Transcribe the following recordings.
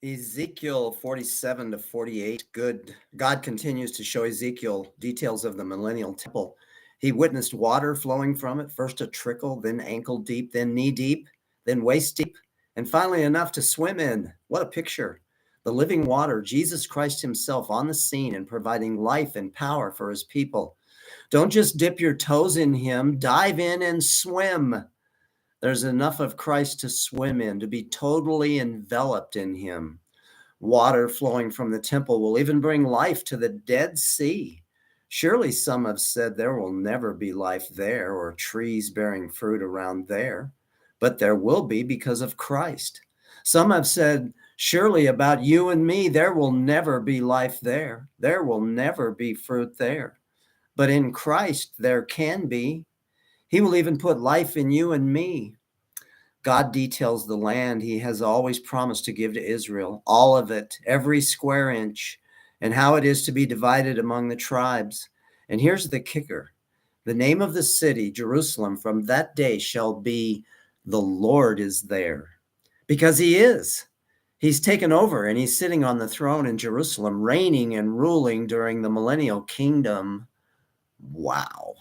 Ezekiel 47 to 48. God continues to show Ezekiel details of the millennial temple. He witnessed water flowing from it, first a trickle, then ankle deep, then knee deep, then waist deep, and finally enough to swim in. What a picture. The living water, Jesus Christ himself on the scene and providing life and power for his people. Don't just dip your toes in him, dive in and swim. There's enough of Christ to swim in, to be totally enveloped in him. Water flowing from the temple will even bring life to the Dead Sea. Surely some have said there will never be life there or trees bearing fruit around there, but there will be because of Christ. Some have said, surely about you and me, there will never be life there. There will never be fruit there. But in Christ, there can be. He will even put life in you and me. God details the land he has always promised to give to Israel, all of it, every square inch, and how it is to be divided among the tribes. And here's the kicker. The name of the city, Jerusalem, from that day shall be, the Lord is there. Because he is. He's taken over and he's sitting on the throne in Jerusalem, reigning and ruling during the millennial kingdom. Wow.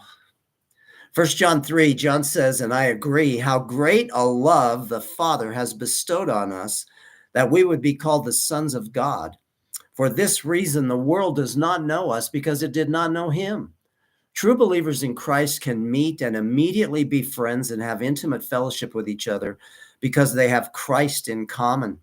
1 John 3, John says, and I agree, how great a love the Father has bestowed on us that we would be called the sons of God. For this reason, the world does not know us because it did not know him. True believers in Christ can meet and immediately be friends and have intimate fellowship with each other because they have Christ in common.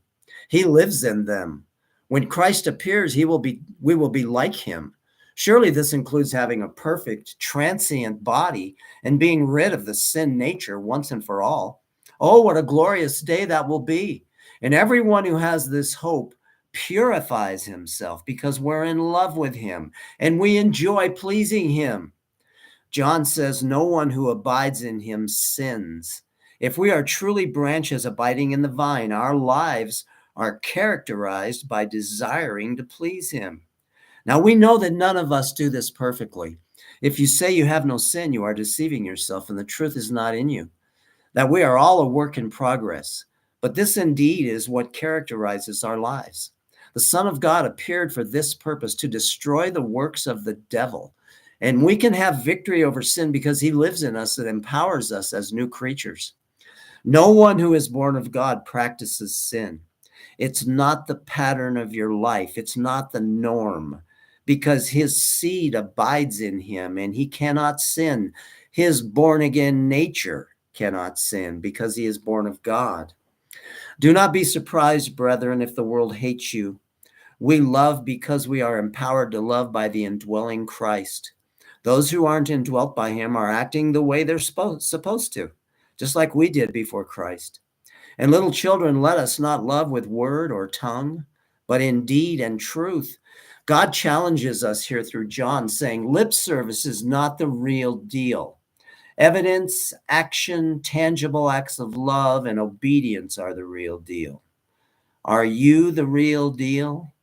He lives in them. When Christ appears, we will be like him. Surely this includes having a perfect, transient body and being rid of the sin nature once and for all. Oh, what a glorious day that will be. And everyone who has this hope purifies himself because we're in love with him and we enjoy pleasing him. John says, no one who abides in him sins. If we are truly branches abiding in the vine, our lives are characterized by desiring to please him. Now, we know that none of us do this perfectly. If you say you have no sin, you are deceiving yourself, and the truth is not in you. That we are all a work in progress. But this indeed is what characterizes our lives. The Son of God appeared for this purpose, to destroy the works of the devil. And we can have victory over sin because he lives in us and empowers us as new creatures. No one who is born of God practices sin. It's not the pattern of your life. It's not the norm. Because his seed abides in him and he cannot sin. His born-again nature cannot sin because he is born of God. Do not be surprised, brethren, if the world hates you. We love because we are empowered to love by the indwelling Christ. Those who aren't indwelt by him are acting the way they're supposed to, just like we did before Christ. And little children, let us not love with word or tongue, but in deed and truth. God challenges us here through John, saying lip service is not the real deal. Evidence, action, tangible acts of love and obedience are the real deal. Are you the real deal?